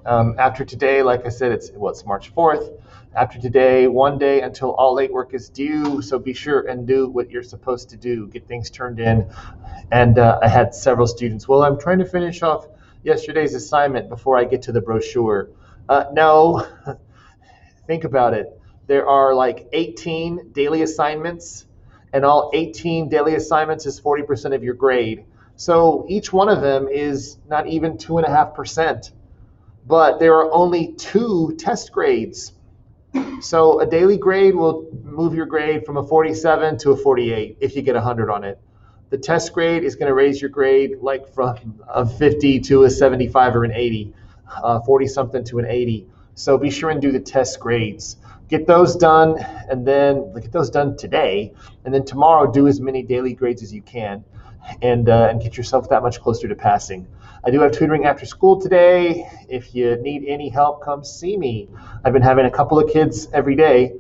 After today, like I said, it's March 4th. After today, 1 day until all late work is due. So be sure and do what you're supposed to do. Get things turned in. And I had several students. Well, I'm trying to finish off yesterday's assignment before I get to the brochure. No, think about it. There are like 18 daily assignments, and all 18 daily assignments is 40% of your grade. So each one of them is not even 2.5%, but there are only 2 test grades. So a daily grade will move your grade from a 47 to a 48 if you get 100 on it. The test grade is going to raise your grade like from a 50 to a 75 or an 80, 40 something to an 80. So be sure and do the test grades. Get those done, and then get those done today, and then tomorrow do as many daily grades as you can, and get yourself that much closer to passing. I do have tutoring after school today. If you need any help, come see me. I've been having a couple of kids every day,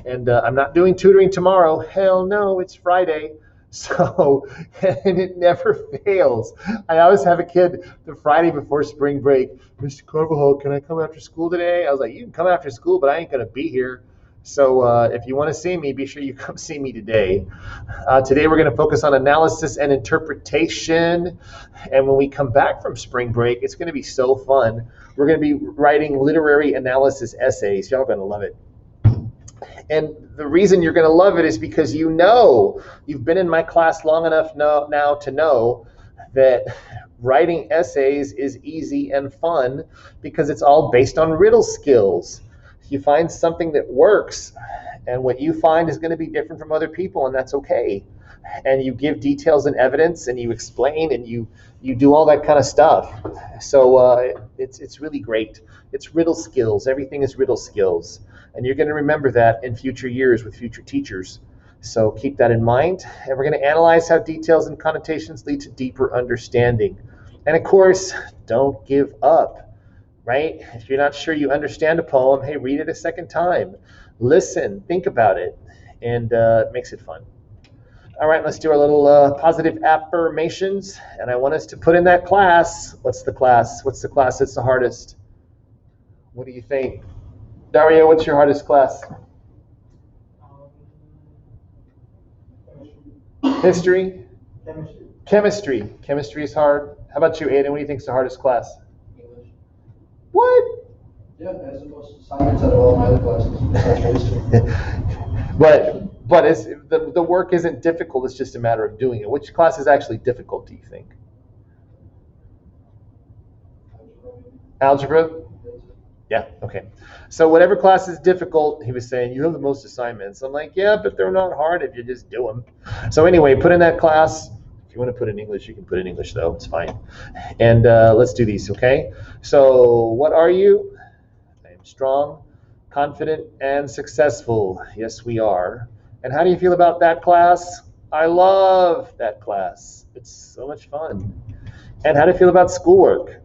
and I'm not doing tutoring tomorrow. Hell no, it's Friday. So, and it never fails. I always have a kid the Friday before spring break. Mr. Carvajal, can I come after school today? I was like, you can come after school, but I ain't going to be here. So if you want to see me, be sure you come see me today. Today we're going to focus on analysis and interpretation. And when we come back from spring break, it's going to be so fun. We're going to be writing literary analysis essays. Y'all are going to love it. And the reason you're going to love it is because you've been in my class long enough now to know that writing essays is easy and fun because it's all based on riddle skills. You find something that works, and what you find is going to be different from other people, and that's okay. And you give details and evidence, and you explain, and you do all that kind of stuff. So it's really great. It's riddle skills. Everything is riddle skills. And you're going to remember that in future years with future teachers. So keep that in mind. And we're going to analyze how details and connotations lead to deeper understanding. And of course, don't give up, right? If you're not sure you understand a poem, hey, read it a second time. Listen, think about it, and it makes it fun. All right, let's do our little positive affirmations. And I want us to put in that class. What's the class? What's the class that's the hardest? What do you think? Dario, what's your hardest class? History? Chemistry. Chemistry is hard. How about you, Aiden? What do you think is the hardest class? English. What? Yeah, that's the most assignments out of all my other classes. Besides history. But it's, the work isn't difficult. It's just a matter of doing it. Which class is actually difficult, do you think? Algebra? Yeah, okay. So whatever class is difficult, he was saying, you have the most assignments. I'm like, yeah, but they're not hard if you just do them. So anyway, put in that class. If you want to put in English, you can put in English, though. It's fine. And let's do these, okay? So what are you? I am strong, confident, and successful. Yes, we are. And how do you feel about that class? I love that class. It's so much fun. And how do you feel about schoolwork?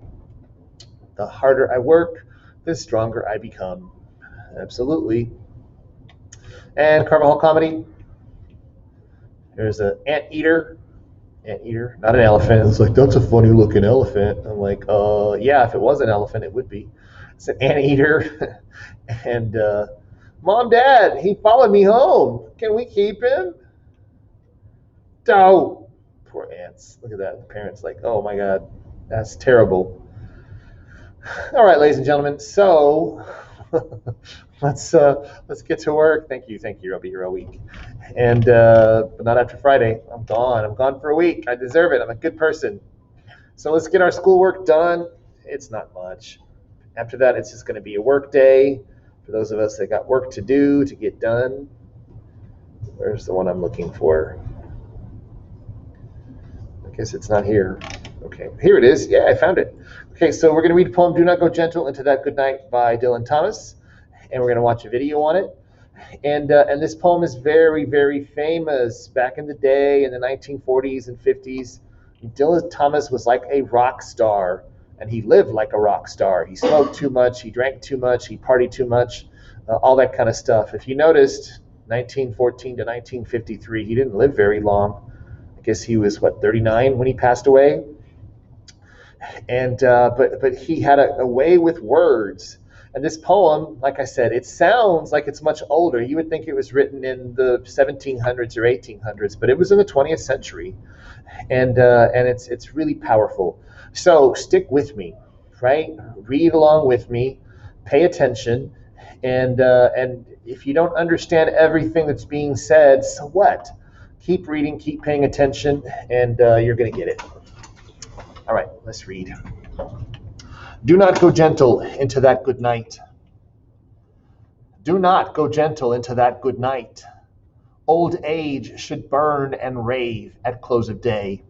The harder I work, the stronger I become. Absolutely. And Carvajal comedy. There's an anteater. Anteater, not an elephant. It's like, that's a funny looking elephant. I'm like, yeah, if it was an elephant, it would be. It's an anteater. And Mom, Dad, he followed me home. Can we keep him? Don't. Poor ants. Look at that. The parents like, oh my God, that's terrible. All right, ladies and gentlemen. So let's get to work. Thank you. I'll be here all week, and but not after Friday. I'm gone. I'm gone for a week. I deserve it. I'm a good person. So let's get our schoolwork done. It's not much. After that, it's just going to be a work day for those of us that got work to do to get done. Where's the one I'm looking for? I guess it's not here. Okay, here it is. Yeah, I found it. Okay, so we're going to read the poem Do Not Go Gentle Into That Good Night by Dylan Thomas, and we're going to watch a video on it. And this poem is very, very famous. Back in the day, in the 1940s and 50s, Dylan Thomas was like a rock star, and he lived like a rock star. He smoked too much, he drank too much, he partied too much, all that kind of stuff. If you noticed, 1914 to 1953, he didn't live very long. I guess he was, 39 when he passed away? And but he had a way with words. And this poem, like I said, it sounds like it's much older. You would think it was written in the 1700s or 1800s, but it was in the 20th century, and it's really powerful. So stick with me, right? Read along with me, pay attention, and if you don't understand everything that's being said, so what? Keep reading, keep paying attention, and you're going to get it. All right, let's read. Do not go gentle into that good night. Do not go gentle into that good night. Old age should burn and rave at close of day.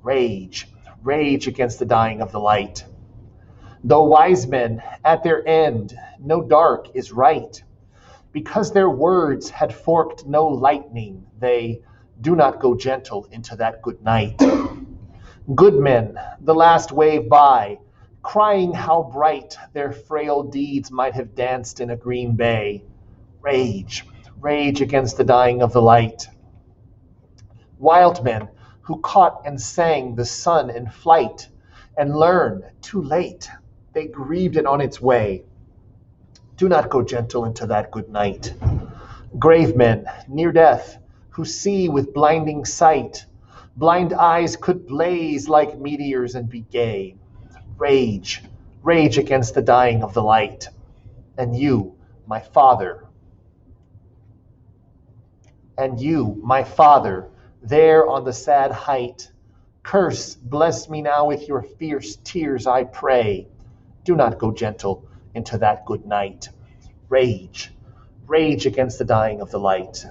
Rage, rage against the dying of the light. Though wise men at their end know dark is right, because their words had forked no lightning, they do not go gentle into that good night. Good men, the last wave by, crying how bright their frail deeds might have danced in a green bay. Rage, rage against the dying of the light. Wild men who caught and sang the sun in flight, and learned too late they grieved it on its way. Do not go gentle into that good night. Grave men near death who see with blinding sight, blind eyes could blaze like meteors and be gay. Rage, rage against the dying of the light. And you, my father, there on the sad height, curse, bless me now with your fierce tears, I pray. Do not go gentle into that good night. Rage, rage against the dying of the light.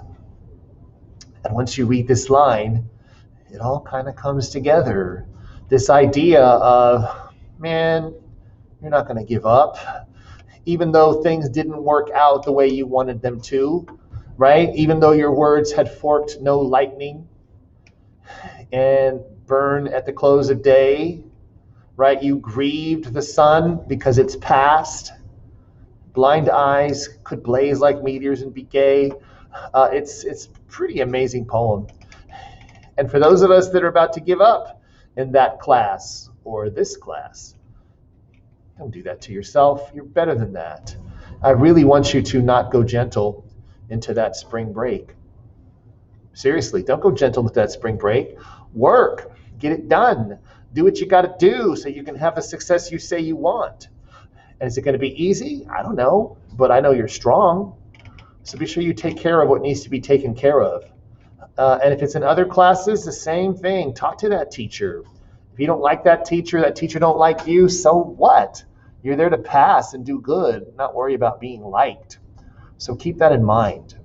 And once you read this line, it all kind of comes together. This idea of, man, you're not going to give up. Even though things didn't work out the way you wanted them to, right? Even though your words had forked no lightning and burn at the close of day, right? You grieved the sun because it's past. Blind eyes could blaze like meteors and be gay. It's a pretty amazing poem. And for those of us that are about to give up in that class or this class, don't do that to yourself. You're better than that. I really want you to not go gentle into that spring break. Seriously, don't go gentle into that spring break. Work, get it done. Do what you got to do so you can have the success you say you want. And is it going to be easy? I don't know, but I know you're strong. So be sure you take care of what needs to be taken care of. And if it's in other classes, the same thing. Talk to that teacher. If you don't like that teacher don't like you, so what? You're there to pass and do good, not worry about being liked. So keep that in mind.